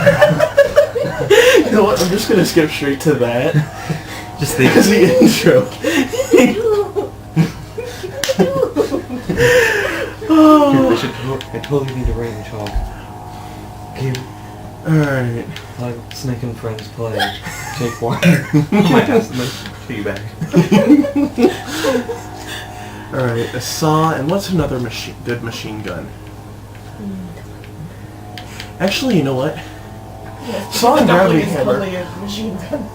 You know what? I'm just gonna skip straight to that. Just think. As the intro. Dude, I totally need to write in chalk. Game. Alright. Like Snake and Friends play. Take one. My ass and then feedback. Alright, a saw, and what's another good machine gun? Actually, you know what? Yes, Saw and gravity is hammer. totally a machine gun.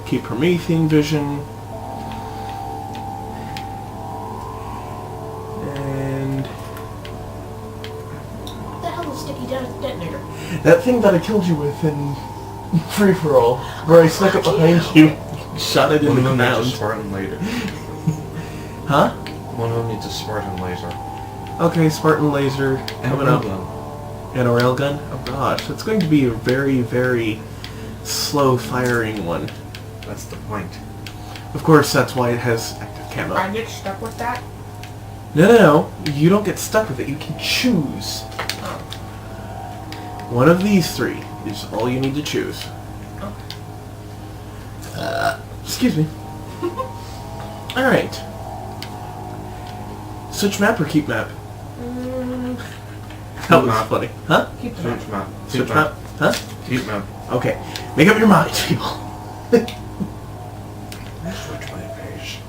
Keep Promethean vision. And What the hell is sticky detonator? that thing that I killed you with in Free For All, where I snuck up behind you, shot it in One the of them needs a ground. Spartan laser. Huh? One of them needs a Spartan laser. Okay, Spartan laser And coming a up. gun. And a railgun? Oh gosh, it's going to be a very, very slow firing one. That's the point. Of course, that's why it has active camo. I get stuck with that? No. You don't get stuck with it. You can choose. Oh. One of these three is all you need to choose. Excuse me. Alright. Switch map or keep map? That was map. funny. Huh? Keep the Switch map. Switch map? Huh? Keep map. Okay. Make up your minds, people. Switch my page.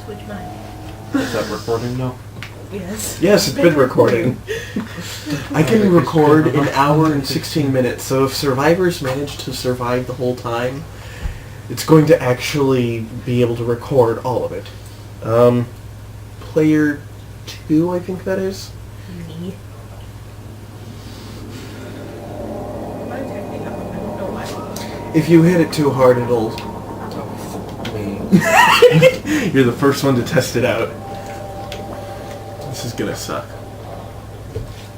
Switch mine. Is that recording now? Yes. Yes, it's been recording. I can record an hour and 16 minutes, so if survivors manage to survive the whole time, it's going to actually be able to record all of it. Player 2, I think that is. Me. Mine's acting up. I don't know why. If you hit it too hard, it'll... Me. You're the first one to test it out. This is gonna suck.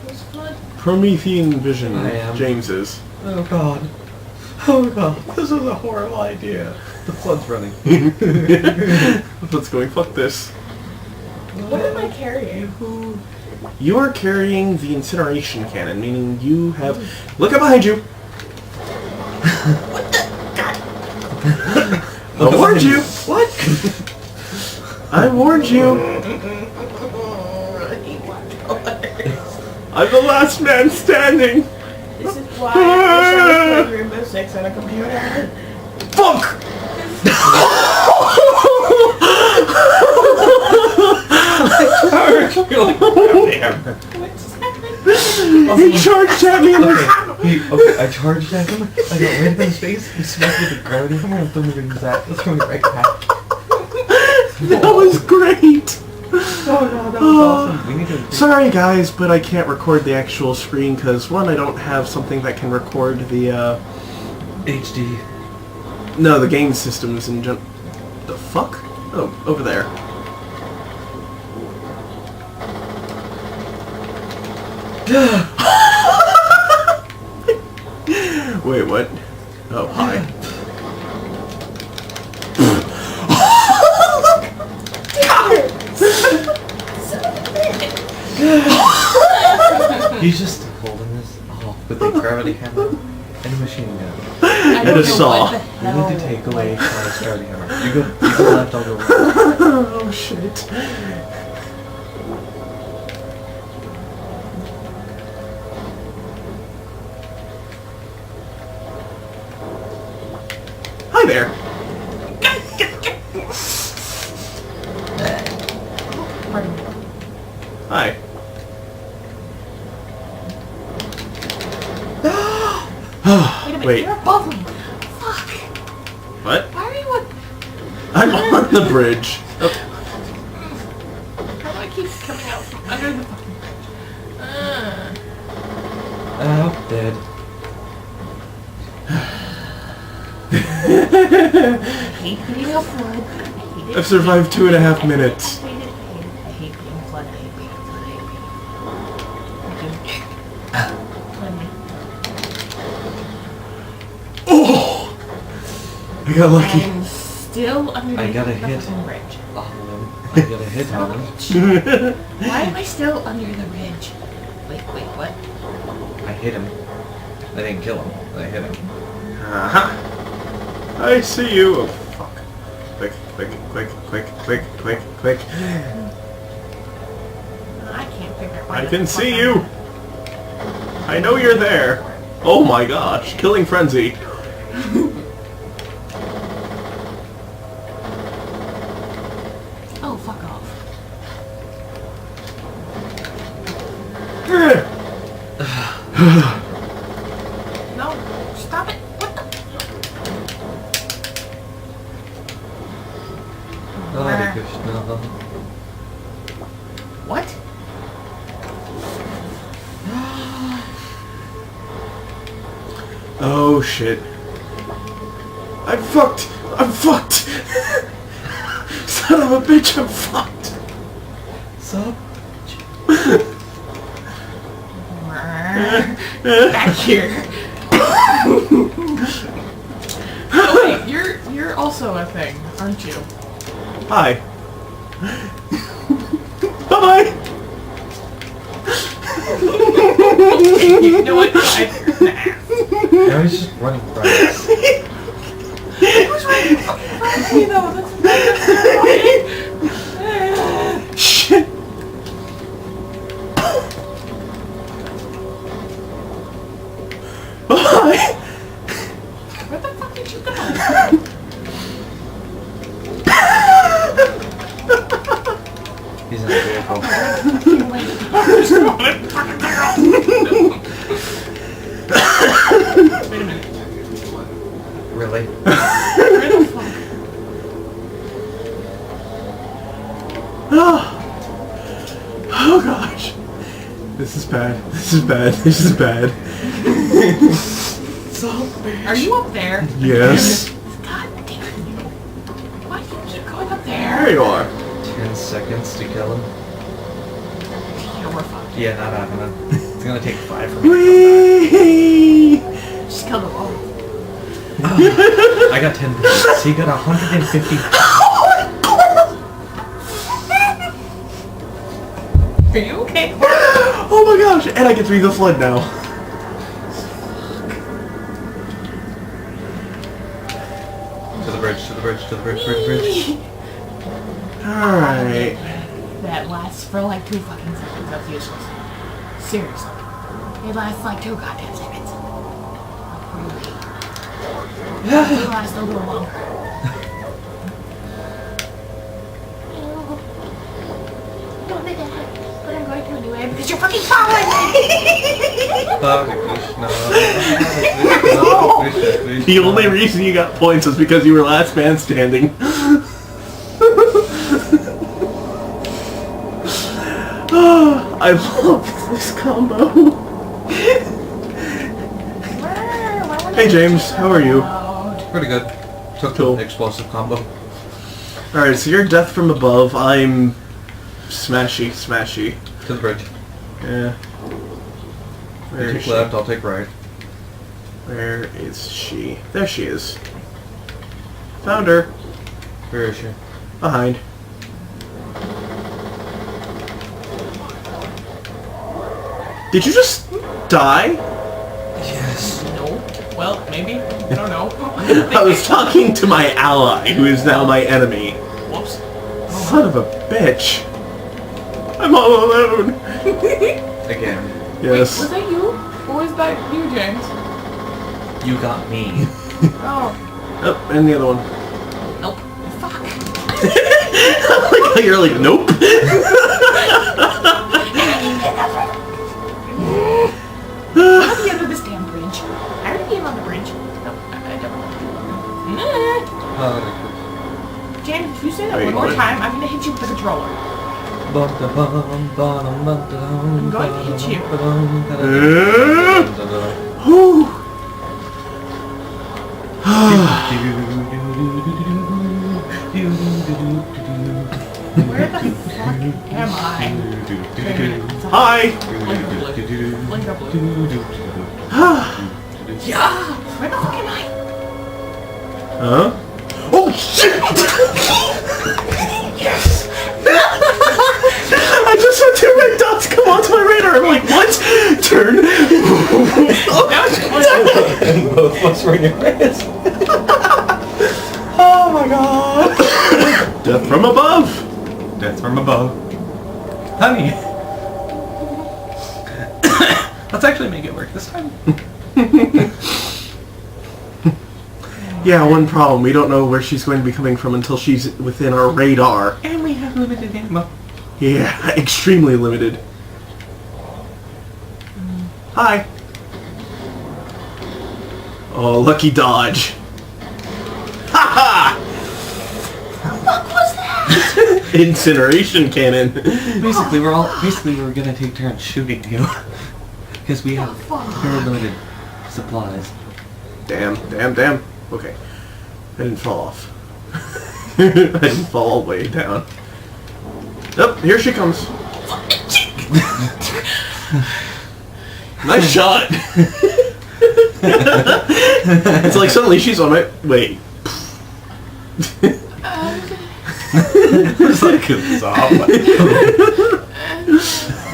Who's blood? Promethean vision, I am. James is. Oh god. Oh god. This is a horrible idea. The flood's running. Let's going, fuck this. What am I carrying? You are carrying the incineration cannon, meaning you have... Look up behind you! I warned you! What? I warned you! I'm the last man standing! This is why I wish I was playing Rainbow Six on a computer. Fuck! You're like, damn. He charged at me like... Okay, I charged at him, I got right up in his face, he smacked me with the gravity hammer and threw me to his ass. Let's throw me right back. That was great! Oh god, that was awesome. We need to... Sorry guys, but I can't record the actual screen because one, I don't have something that can record the HD. No, the game systems in The fuck? Oh, over there. Wait, what? Oh, hi. He's just holding this with the gravity hammer and a machine gun. And a saw. You need to take away Charles' gravity hammer. You go left, I'll go right. Oh, shit. Hi there. Pardon me. Hi. Wait a minute, Wait. you're above me. Fuck. What? Why are you on... I'm on the bridge. Oh, How do I keep coming out from under the fucking bridge? Oh, dead. I hate being a flood. I hate it. I've survived 2.5 minutes. I hate it. I hate being a flood. I hate being a flood. I hate being a flood. Let me. Oh! I got lucky. I'm still underneath I got a the hit. fucking bridge. I got a hit on him. Why am I still under the ridge? Wait, what? I hit him. I didn't kill him. I hit him. Uh-huh. I see you. Oh, fuck. Quick. I can't figure out why I the can fuck see I'm- you. I know you're there. Oh my gosh. Killing frenzy. Oh, fuck off. No, stop it. What the? Hare Krishna. What? Oh shit. I'm fucked. Son of a bitch, I'm fucked. Sup? Back here. Oh wait, you're also a thing, aren't you? Hi. Bye-bye. You know what? I was just running fast. Who's right in front of me though? That's Shit. Bye. where the fuck did you go? He's in the vehicle. Wait a minute. Really? Where the fuck? Oh gosh. This is bad. Are you up there? Yes. God damn you. Why do you keep going up There there? you are. 10 seconds to kill him. Yeah, we're fucked. Yeah, not happening. It's gonna take 5 for me. Whee! Just kill them all. I got 10 points. He got 150. Are you okay? Oh my gosh! And I get to be the flood now. To the bridge. Alright. That lasts for like 2 fucking seconds. That's useless. Seriously. It lasts like 2 goddamn seconds. Like, really. It lasts a little longer. Don't do that. But I'm going to anyway because you're fucking following me! Hare Krishna. The only reason you got points was because you were last man standing. I love this combo. Hey James, how are you? Pretty good. Took Cool. the explosive combo. Alright, so you're death from above, I'm smashy. To the bridge. Yeah. Where You is take she? left, I'll take right. Where is she? There she is. Found her. Where is she? Behind. Did you just die? Yes. No. Well, maybe. I don't know. I was talking to my ally, who is now my enemy. Whoops. Son of a bitch. I'm all alone. Again. Yes. Was that you? Or was that you, James? You got me. Oh. Oh, and the other one. Nope. Fuck. Like how you're like, nope. How do you get under this damn bridge? I already came on the bridge. Nope. I don't. James, if you say that Wait, one more what? time, I'm gonna hit you with the controller. I'm going to hit you. Whew. Where the fuck am I? Hi. Blink or blue. Yeah! Where the fuck am I? Huh? Oh shit! Yes! I just had 2 red dots come onto my radar I'm like, what? Turn. And both of us were in your face. Oh my god. Death from above. Death from above. Honey. Let's actually make it work this time. Yeah, one problem. We don't know where she's going to be coming from until she's within our radar. And we have limited ammo. Yeah, extremely limited. Hi. Oh, lucky dodge. Ha ha! What was that? Incineration cannon. Basically, we're gonna take turns shooting you. Because we have very limited supplies. Damn. Okay. I didn't fall off. I didn't fall all the way down. Oh, here she comes. Nice shot. It's like suddenly she's on my... Wait. It's like a zombie.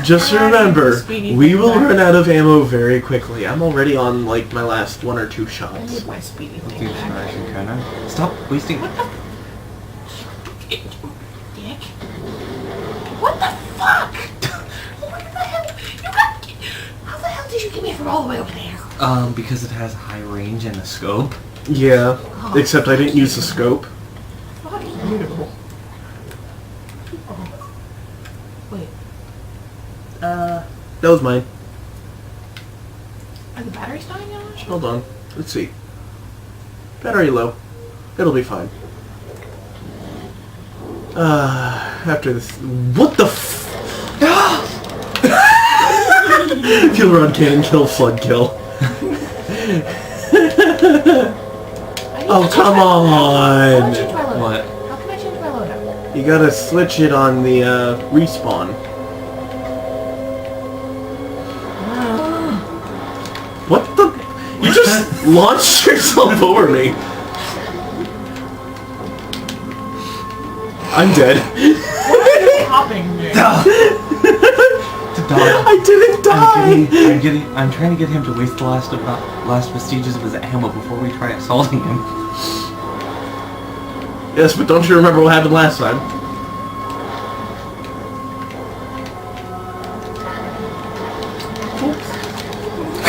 Just remember, Speedy we thing will back. run out of ammo very quickly. I'm already on like my last 1 or 2 I shots. need my speedy thing Dude, back. Stop wasting. Dick. What the fuck? What the hell? How the hell did you get me from all the way over there? Because it has high range and a scope. Yeah, except I didn't use the scope. Fuck you. Wait. That was mine. Are the batteries dying now? Hold on. Let's see. Battery low. It'll be fine. After this... What the f... Kill rod cannon, kill flood kill. Oh, come on! How do I change my loadout? What? How can I change my loadout? You gotta switch it on the, respawn. What the... You just launched yourself over me. I'm dead. Hopping there. I didn't die! I'm trying to get him to waste the last vestiges of his ammo before we try assaulting him. Yes, but don't you remember what happened last time?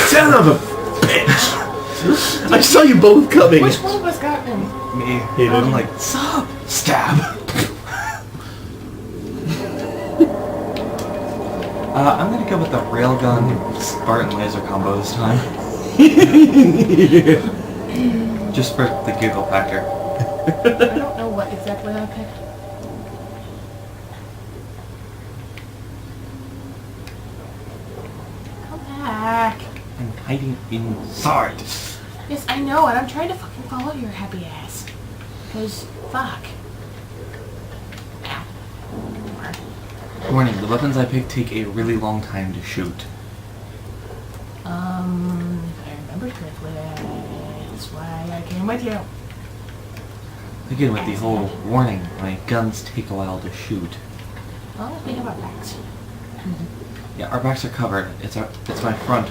Son of a bitch! I saw you both coming. Which one of us got him? Me. He I'm didn't. like, sup? Stab. I'm gonna go with the railgun Spartan laser combo this time. Just for the giggle factor. I don't know what exactly I picked. Come back. I'm hiding inside. Yes, I know, and I'm trying to fucking follow your happy ass. Because, fuck. Ow. Warning, the weapons I picked take a really long time to shoot. If I remember correctly, that's why I came with you. Again, with the whole warning, my guns take a while to shoot. Well, we have our backs. Yeah, our backs are covered. It's my front.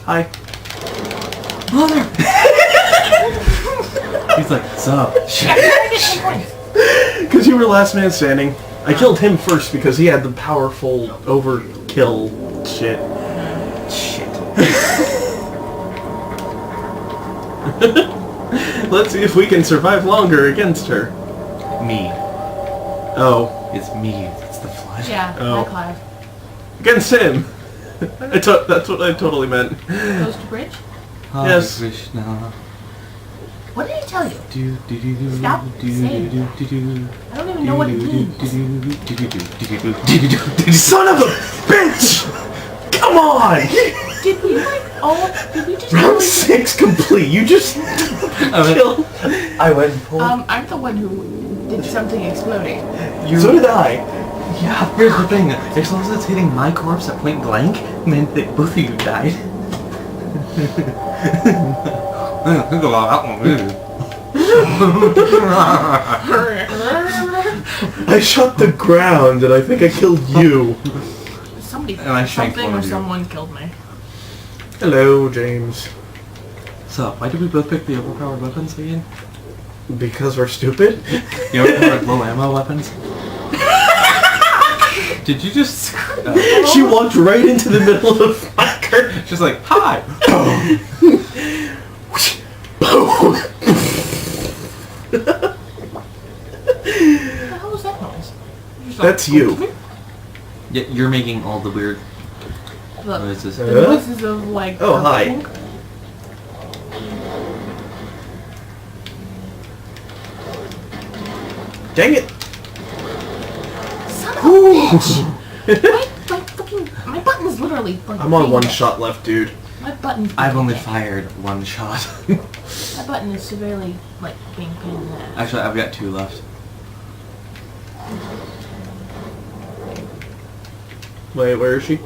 Hi. Mother! He's like, sup? Shit. I get some points. Because you were last man standing. I killed him first because he had the powerful overkill shit. Shit. Let's see if we can survive longer against her. Me. Oh. It's me. It's the flood. Yeah, Oh. hi Clive. Against him! That's what I totally meant. Goes to bridge? Hare Yes. Krishna. What did he tell you? Do do do do. Stop do saying do that. do do. I don't even know what it means. Son of a bitch! Come on! Did we did we just Round 6 complete. You just killed. I went and pulled. I'm the one who did something exploding. So did I. Yeah, here's the thing. Explosives hitting my corpse at point blank meant that both of you died. I don't think about that one, really. I shot the ground and I think I killed you. Somebody, And I shanked something one or of you. someone killed me. Hello, James. So, why did we both pick the overpowered weapons again? Because we're stupid? The overpowered low ammo weapons? Did you just... She walked right into the middle of fire. just like, hi! What the hell was that noise? Just like, That's you. Yeah, you're making all the weird Look, noises. the noises of like. Oh, hi. pink. Dang it. Son of a bitch! My button is literally like. I'm on being- one shot left, dude. My button. I've only fired one shot. My button is severely like being pain in the ass. Actually, I've got 2 left. Wait, where is she?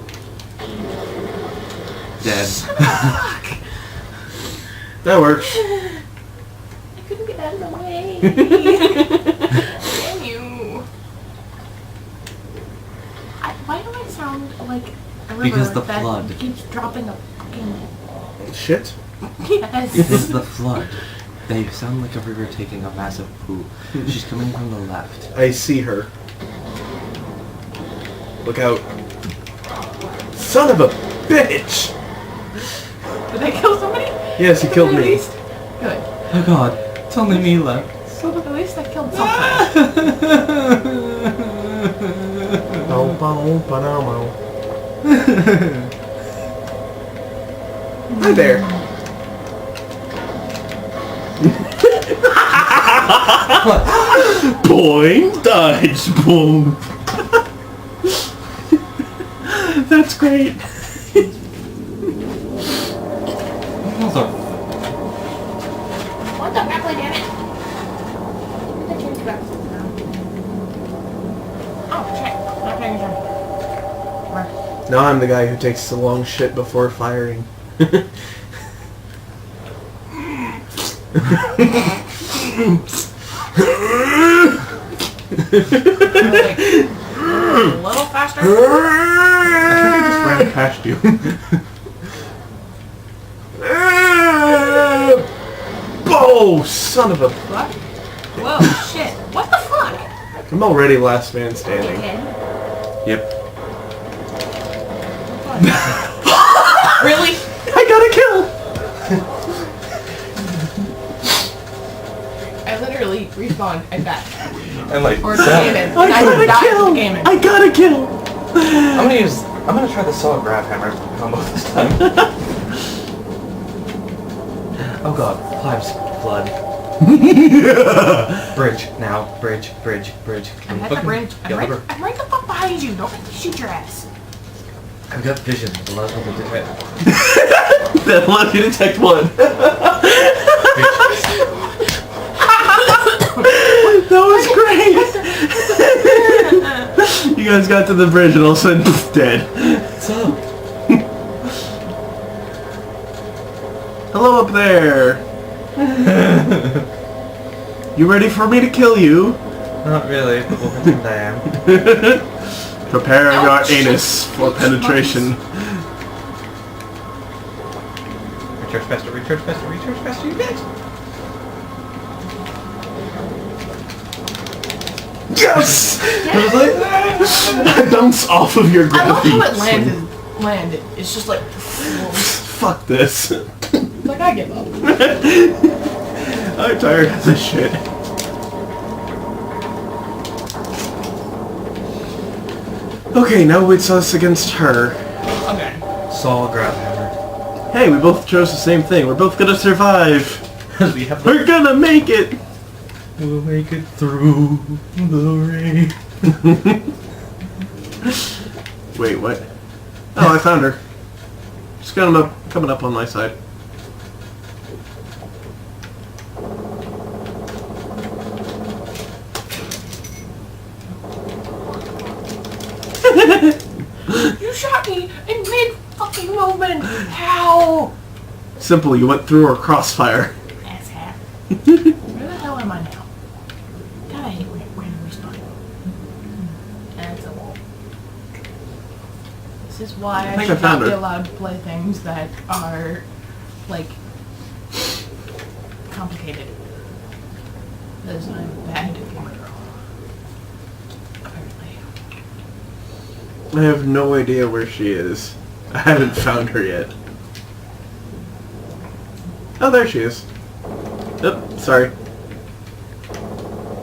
Dead. Fuck! That works. I couldn't get out of the way. Damn you! Why do I sound like a river Because the that flood. keeps dropping a fucking Shit. It's yes? the flood. They sound like a river taking a massive poo. She's coming from the left. I see her. Look out. Son of a bitch! Did I kill somebody? Yes, you killed At me. least? Good. Oh god, it's only me left. At least I killed something. Bow, bow, ba-dow, bow. Hi there. Boing, dodge, boom. That's great. What the heck, damn it? Oh, shit. Okay, Now I'm the guy who takes the long shit before firing. a little faster. I just ran past you. Oh, son of a... What? Whoa, shit. What the fuck? I'm already last man standing. Okay. Yep. Really? I got a kill! I literally respawned at that. And like, Or so- gaming. I got a died kill! from gaming. I got a kill! I'm gonna try the solid grab hammer combo this time. Oh god, pipes, flood. Bridge, now, bridge. I'm at the bridge. I'm right the fuck behind you. Don't make me shoot your ass. I've got vision, it allows me to detect. That allows you to detect one. That was great! You guys got to the bridge and all of a sudden, dead. What's up? Hello up there! You ready for me to kill you? Not really, but we'll pretend I am. Prepare Oh, your shit. anus for penetration. Recharge faster, you bitch! Yes! I was like, I bounce off of your I love gravity. how it landed. It's just like, Fuck this. like I give up. I'm tired of this shit. Okay, now it's us against her. Okay. solid grab hammer. Hey, we both chose the same thing. We're both gonna survive. We have We're gonna make it. We'll make it through the rain. Wait, what? Oh, I found her. She's coming up on my side. You shot me in mid fucking movement. How? Simple, you went through her crossfire. Asshat. Where the hell This is why I think I should found not be her. allowed to play things that are, like, complicated. Because I'm bad gamer girl. Apparently. I have no idea where she is. I haven't found her yet. Oh, there she is. Oop, sorry.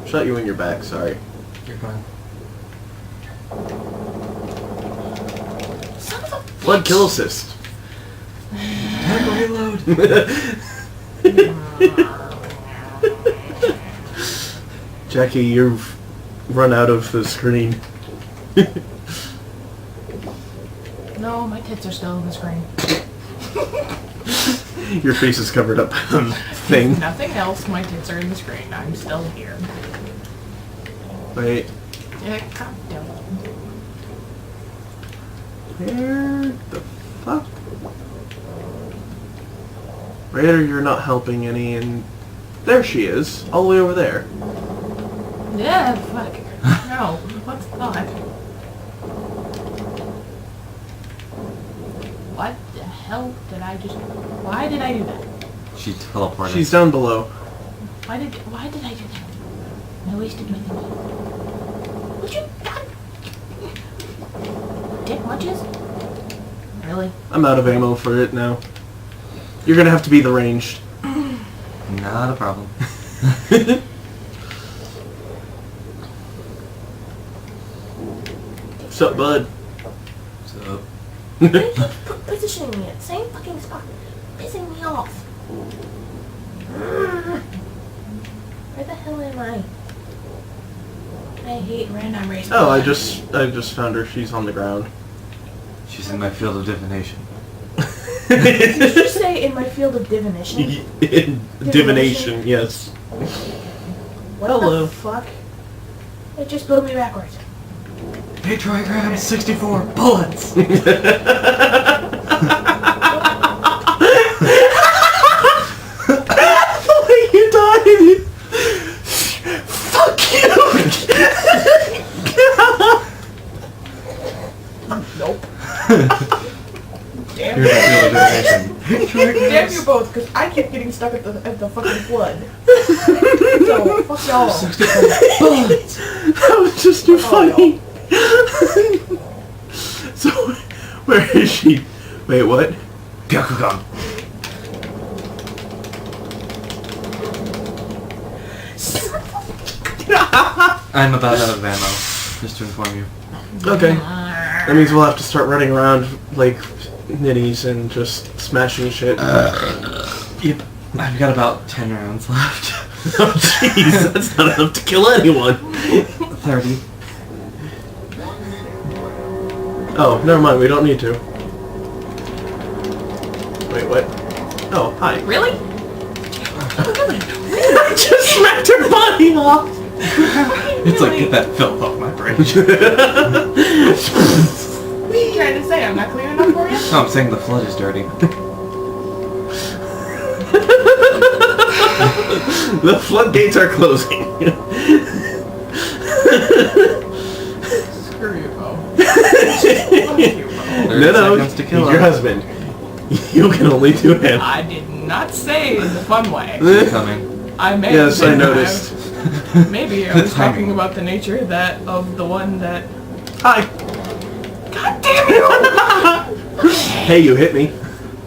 Shot you in your back, sorry. You're fine. Son of a Blood bitch. kill assist. Attack reload! Jackie, you've run out of the screen. No, my tits are still on the screen. Your face is covered up by the thing. Nothing else, my tits are in the screen. I'm still here. Wait. Yeah, God damn it. Where the fuck? Raider, you're not helping any, and there she is, all the way over there. Yeah, fuck. No, what's that? What the hell did I just... Why did I do that? She teleported. She's down below. Why did I do that? I wasted my thinking. Would you... Dick munches? Really? I'm out of ammo for it now. You're gonna have to be the ranged. Not a problem. Sup, bud? So, Why do you keep positioning me at the same fucking spot? Pissing me off. Where the hell am I? I hate random race. Oh, I just found her. She's on the ground. she's in my field of divination. Did you say in my field of divination? Divination, yes. What Hello. the fuck? It just blew me backwards. Patriogram 64 bullets! The way you died! Fuck you! Nope. Here's my field of divination. Damn you both, because I keep getting stuck at the fucking flood. So, fuck y'all. 64 bullets! That was just too funny. So, where is she? Wait, what? Byakugan. I'm about out of ammo, just to inform you. Okay. That means we'll have to start running around like nitties and just smashing shit. Yep. I've got about 10 rounds left. Oh jeez, that's not enough to kill anyone. 30. Oh, never mind, we don't need to. Wait, what? Oh, hi. Really? I just smacked her body off! It's like, get that filth off my brain. What are you trying to say? I'm not clear enough for you? No, I'm saying the flood is dirty. The floodgates are closing. Screw you, Bo. Fuck you, Bo. 30 No, seconds to he's kill your him. husband. You can only do him. I did not say in the fun way. Coming. I may Yes, have I been- noticed. Maybe I The was timing. talking about the nature of the one that... Hi. God damn you! Hey, you hit me.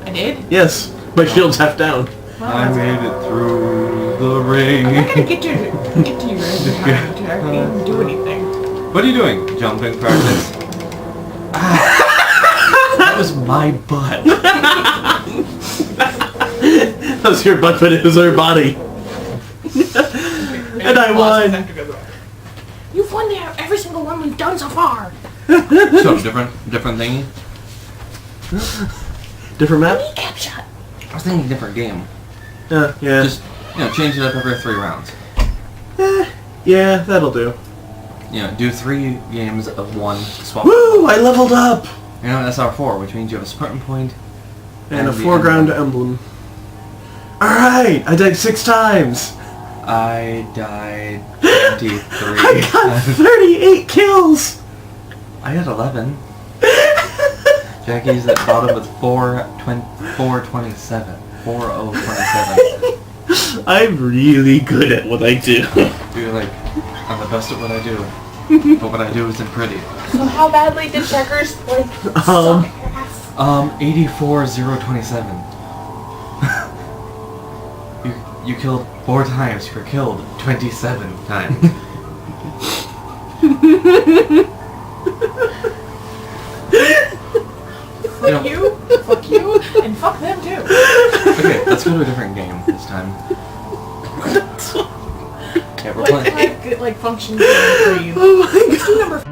I did? Yes, my shield's half down. Well, I that's made it through the ring. I'm not gonna get to you guys in time to actually even do anything. What are you doing? Jumping practice? That was my butt. That was your butt, but it was her body. And I won. You've won there every single one we've done so far. So, different thingy? Different map? Kneecap shot. I was thinking different game. Yeah. Just, change it up every 3 rounds. Yeah, that'll do. Do 3 games of 1 swap. Woo! I leveled up! SR4, which means you have a Spartan point. And a the foreground emblem. Alright! I died 6 times! I died 23. I got 38 kills! I got 11. Jackie's at bottom with 427. 4027. I'm really good at what I do. You're like, I'm the best at what I do. But what I do isn't pretty. So how badly did checkers like Um, suck ass? 84027. you killed 4 times. You were killed 27 times. Fuck you, and fuck them too. Okay, let's go to a different game this time. Yeah, we're playing. Like function game for you. Oh my Let's do number